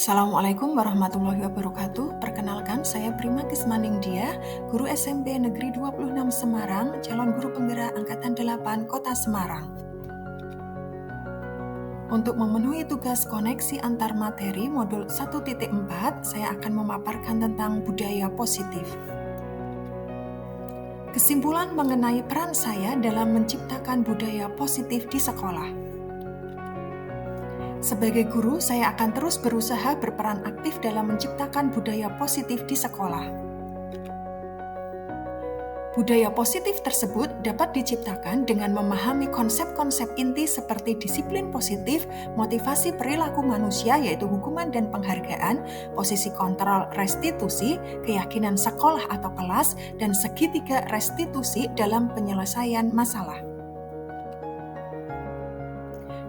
Assalamualaikum warahmatullahi wabarakatuh. Perkenalkan, saya Prima Kismaningdia, guru SMP Negeri 26 Semarang, calon guru penggerak Angkatan 8 Kota Semarang. Untuk memenuhi tugas koneksi antar materi modul 1.4, saya akan memaparkan tentang budaya positif. Kesimpulan mengenai peran saya dalam menciptakan budaya positif di sekolah. Sebagai guru, saya akan terus berusaha berperan aktif dalam menciptakan budaya positif di sekolah. Budaya positif tersebut dapat diciptakan dengan memahami konsep-konsep inti seperti disiplin positif, motivasi perilaku manusia yaitu hukuman dan penghargaan, posisi kontrol restitusi, keyakinan sekolah atau kelas, dan segitiga restitusi dalam penyelesaian masalah.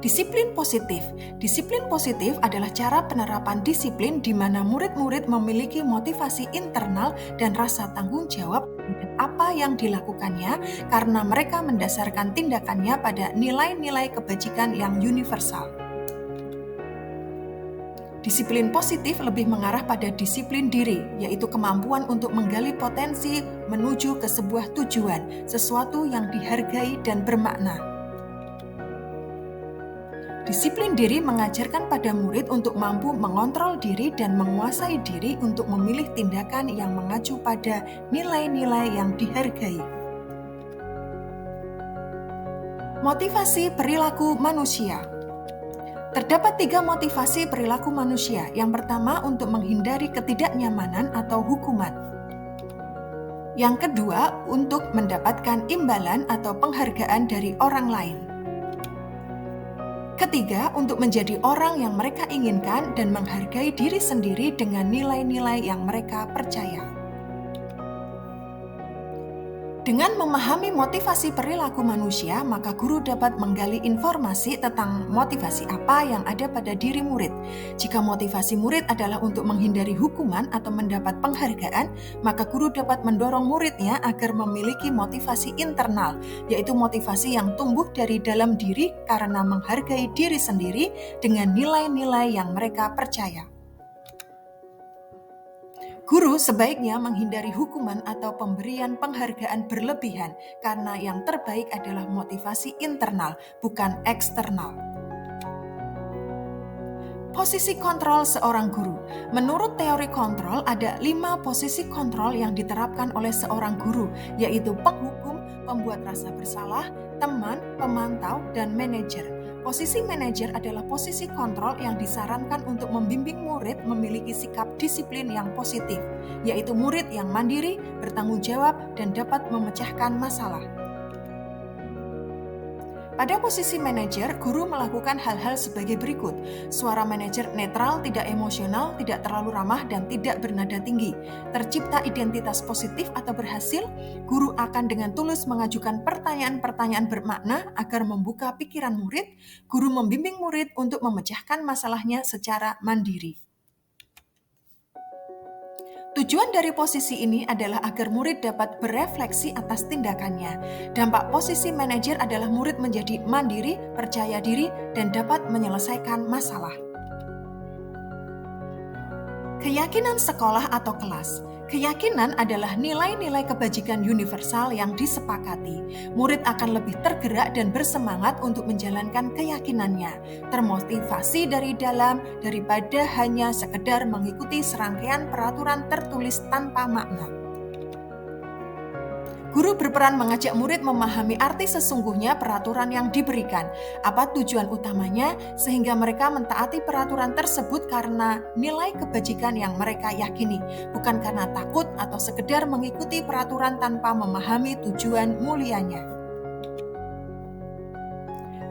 Disiplin positif. Disiplin positif adalah cara penerapan disiplin di mana murid-murid memiliki motivasi internal dan rasa tanggung jawab dengan apa yang dilakukannya karena mereka mendasarkan tindakannya pada nilai-nilai kebajikan yang universal. Disiplin positif lebih mengarah pada disiplin diri, yaitu kemampuan untuk menggali potensi menuju ke sebuah tujuan, sesuatu yang dihargai dan bermakna. Disiplin diri mengajarkan pada murid untuk mampu mengontrol diri dan menguasai diri untuk memilih tindakan yang mengacu pada nilai-nilai yang dihargai. Motivasi perilaku manusia. Terdapat 3 motivasi perilaku manusia. Yang pertama, untuk menghindari ketidaknyamanan atau hukuman. Yang kedua, untuk mendapatkan imbalan atau penghargaan dari orang lain. Ketiga, untuk menjadi orang yang mereka inginkan dan menghargai diri sendiri dengan nilai-nilai yang mereka percaya. Dengan memahami motivasi perilaku manusia, maka guru dapat menggali informasi tentang motivasi apa yang ada pada diri murid. Jika motivasi murid adalah untuk menghindari hukuman atau mendapat penghargaan, maka guru dapat mendorong muridnya agar memiliki motivasi internal, yaitu motivasi yang tumbuh dari dalam diri karena menghargai diri sendiri dengan nilai-nilai yang mereka percaya. Guru sebaiknya menghindari hukuman atau pemberian penghargaan berlebihan karena yang terbaik adalah motivasi internal, bukan eksternal. Posisi kontrol seorang guru. Menurut teori kontrol, ada 5 posisi kontrol yang diterapkan oleh seorang guru, yaitu penghukum, pembuat rasa bersalah, teman, pemantau, dan manajer. Posisi manajer adalah posisi kontrol yang disarankan untuk membimbing murid memiliki sikap disiplin yang positif, yaitu murid yang mandiri, bertanggung jawab, dan dapat memecahkan masalah. Pada posisi manajer, guru melakukan hal-hal sebagai berikut. Suara manajer netral, tidak emosional, tidak terlalu ramah, dan tidak bernada tinggi. Tercipta identitas positif atau berhasil, guru akan dengan tulus mengajukan pertanyaan-pertanyaan bermakna agar membuka pikiran murid. Guru membimbing murid untuk memecahkan masalahnya secara mandiri. Tujuan dari posisi ini adalah agar murid dapat berefleksi atas tindakannya. Dampak posisi manajer adalah murid menjadi mandiri, percaya diri, dan dapat menyelesaikan masalah. Keyakinan sekolah atau kelas. Keyakinan adalah nilai-nilai kebajikan universal yang disepakati. Murid akan lebih tergerak dan bersemangat untuk menjalankan keyakinannya, termotivasi dari dalam daripada hanya sekedar mengikuti serangkaian peraturan tertulis tanpa makna. Guru berperan mengajak murid memahami arti sesungguhnya peraturan yang diberikan, apa tujuan utamanya, sehingga mereka mentaati peraturan tersebut karena nilai kebajikan yang mereka yakini, bukan karena takut atau sekedar mengikuti peraturan tanpa memahami tujuan mulianya.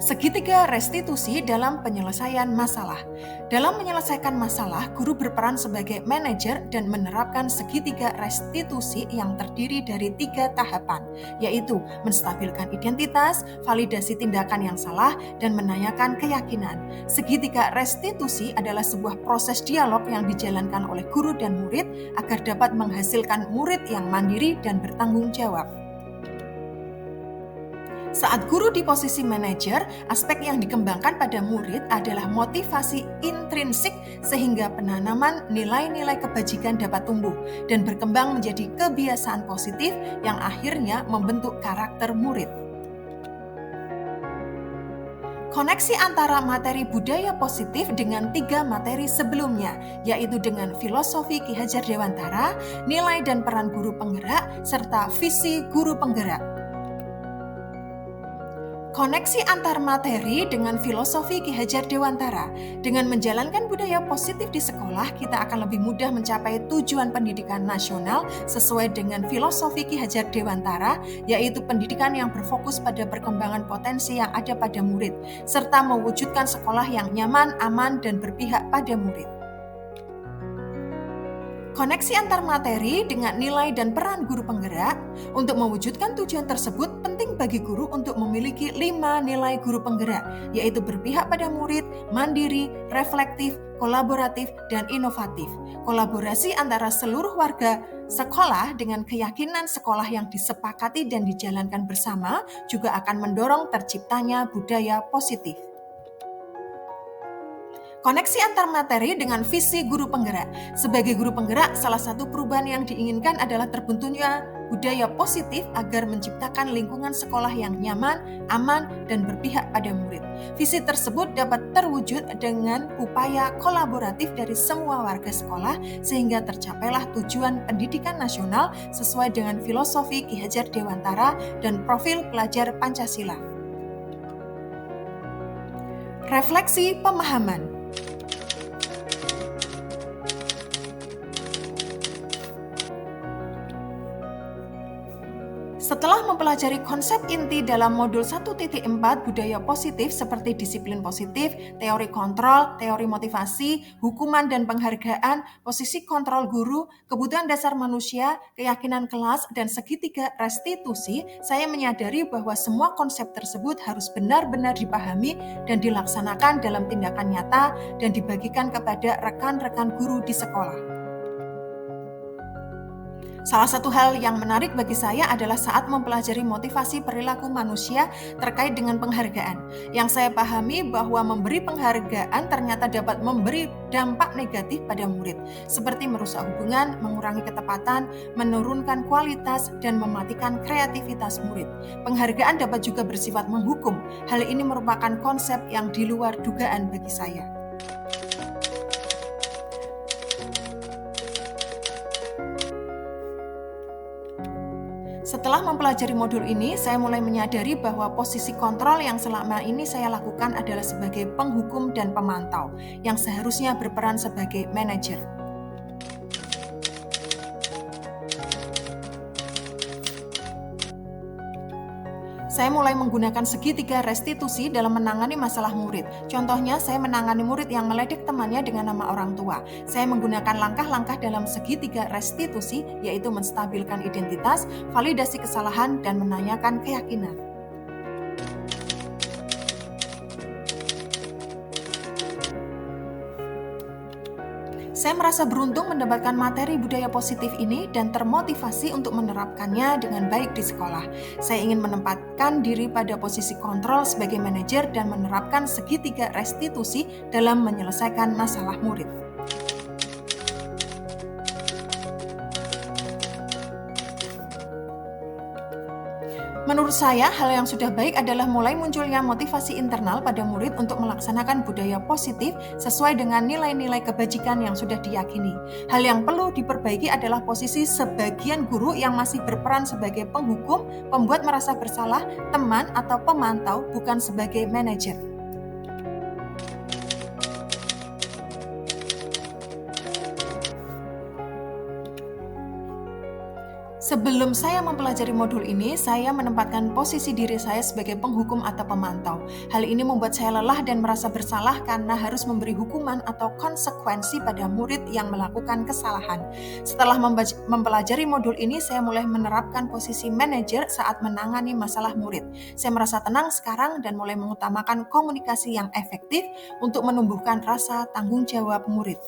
Segitiga restitusi dalam penyelesaian masalah. Dalam menyelesaikan masalah, guru berperan sebagai manajer dan menerapkan segitiga restitusi yang terdiri dari 3 tahapan, yaitu menstabilkan identitas, validasi tindakan yang salah, dan menanyakan keyakinan. Segitiga restitusi adalah sebuah proses dialog yang dijalankan oleh guru dan murid agar dapat menghasilkan murid yang mandiri dan bertanggung jawab. Saat guru di posisi manajer, aspek yang dikembangkan pada murid adalah motivasi intrinsik sehingga penanaman nilai-nilai kebajikan dapat tumbuh dan berkembang menjadi kebiasaan positif yang akhirnya membentuk karakter murid. Koneksi antara materi budaya positif dengan 3 materi sebelumnya, yaitu dengan filosofi Ki Hajar Dewantara, nilai dan peran guru penggerak, serta visi guru penggerak. Koneksi antar materi dengan filosofi Ki Hajar Dewantara. Dengan menjalankan budaya positif di sekolah, kita akan lebih mudah mencapai tujuan pendidikan nasional sesuai dengan filosofi Ki Hajar Dewantara, yaitu pendidikan yang berfokus pada perkembangan potensi yang ada pada murid, serta mewujudkan sekolah yang nyaman, aman, dan berpihak pada murid. Koneksi antar materi dengan nilai dan peran guru penggerak. Untuk mewujudkan tujuan tersebut, penting bagi guru untuk memiliki 5 nilai guru penggerak, yaitu berpihak pada murid, mandiri, reflektif, kolaboratif, dan inovatif. Kolaborasi antara seluruh warga sekolah dengan keyakinan sekolah yang disepakati dan dijalankan bersama juga akan mendorong terciptanya budaya positif. Koneksi antar materi dengan visi guru penggerak. Sebagai guru penggerak, salah satu perubahan yang diinginkan adalah terbentuknya budaya positif agar menciptakan lingkungan sekolah yang nyaman, aman, dan berpihak pada murid. Visi tersebut dapat terwujud dengan upaya kolaboratif dari semua warga sekolah sehingga tercapailah tujuan pendidikan nasional sesuai dengan filosofi Ki Hajar Dewantara dan profil pelajar Pancasila. Refleksi pemahaman. Setelah mempelajari konsep inti dalam modul 1.4 budaya positif seperti disiplin positif, teori kontrol, teori motivasi, hukuman dan penghargaan, posisi kontrol guru, kebutuhan dasar manusia, keyakinan kelas, dan segitiga restitusi, saya menyadari bahwa semua konsep tersebut harus benar-benar dipahami dan dilaksanakan dalam tindakan nyata dan dibagikan kepada rekan-rekan guru di sekolah. Salah satu hal yang menarik bagi saya adalah saat mempelajari motivasi perilaku manusia terkait dengan penghargaan. Yang saya pahami bahwa memberi penghargaan ternyata dapat memberi dampak negatif pada murid, seperti merusak hubungan, mengurangi ketepatan, menurunkan kualitas, dan mematikan kreativitas murid. Penghargaan dapat juga bersifat menghukum. Hal ini merupakan konsep yang di luar dugaan bagi saya. Setelah mempelajari modul ini, saya mulai menyadari bahwa posisi kontrol yang selama ini saya lakukan adalah sebagai penghukum dan pemantau, yang seharusnya berperan sebagai manajer. Saya mulai menggunakan segitiga restitusi dalam menangani masalah murid. Contohnya, saya menangani murid yang meledek temannya dengan nama orang tua. Saya menggunakan langkah-langkah dalam segitiga restitusi, yaitu menstabilkan identitas, validasi kesalahan, dan menanyakan keyakinan. Saya merasa beruntung mendapatkan materi budaya positif ini dan termotivasi untuk menerapkannya dengan baik di sekolah. Saya ingin menempatkan diri pada posisi kontrol sebagai manajer dan menerapkan segitiga restitusi dalam menyelesaikan masalah murid. Menurut saya, hal yang sudah baik adalah mulai munculnya motivasi internal pada murid untuk melaksanakan budaya positif sesuai dengan nilai-nilai kebajikan yang sudah diyakini. Hal yang perlu diperbaiki adalah posisi sebagian guru yang masih berperan sebagai penghukum, pembuat merasa bersalah, teman, atau pemantau, bukan sebagai manajer. Sebelum saya mempelajari modul ini, saya menempatkan posisi diri saya sebagai penghukum atau pemantau. Hal ini membuat saya lelah dan merasa bersalah karena harus memberi hukuman atau konsekuensi pada murid yang melakukan kesalahan. Setelah mempelajari modul ini, saya mulai menerapkan posisi manajer saat menangani masalah murid. Saya merasa tenang sekarang dan mulai mengutamakan komunikasi yang efektif untuk menumbuhkan rasa tanggung jawab murid.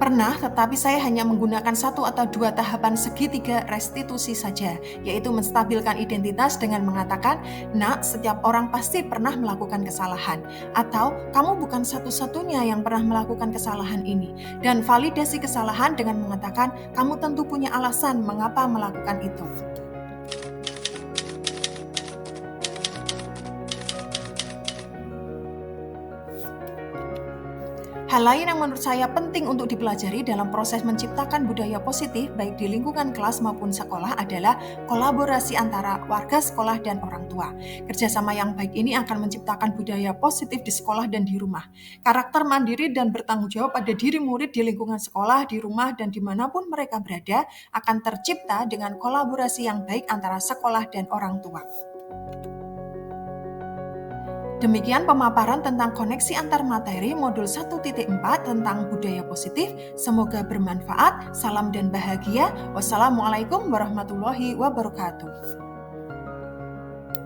Pernah, tetapi saya hanya menggunakan 1 atau 2 tahapan segitiga restitusi saja, yaitu menstabilkan identitas dengan mengatakan, "Nak, setiap orang pasti pernah melakukan kesalahan," atau "Kamu bukan satu-satunya yang pernah melakukan kesalahan ini," dan validasi kesalahan dengan mengatakan, "Kamu tentu punya alasan mengapa melakukan itu." Hal lain yang menurut saya penting untuk dipelajari dalam proses menciptakan budaya positif baik di lingkungan kelas maupun sekolah adalah kolaborasi antara warga sekolah dan orang tua. Kerjasama yang baik ini akan menciptakan budaya positif di sekolah dan di rumah. Karakter mandiri dan bertanggung jawab pada diri murid di lingkungan sekolah, di rumah, dan dimanapun mereka berada akan tercipta dengan kolaborasi yang baik antara sekolah dan orang tua. Demikian pemaparan tentang koneksi antar materi modul 1.4 tentang budaya positif. Semoga bermanfaat. Salam dan bahagia. Wassalamualaikum warahmatullahi wabarakatuh.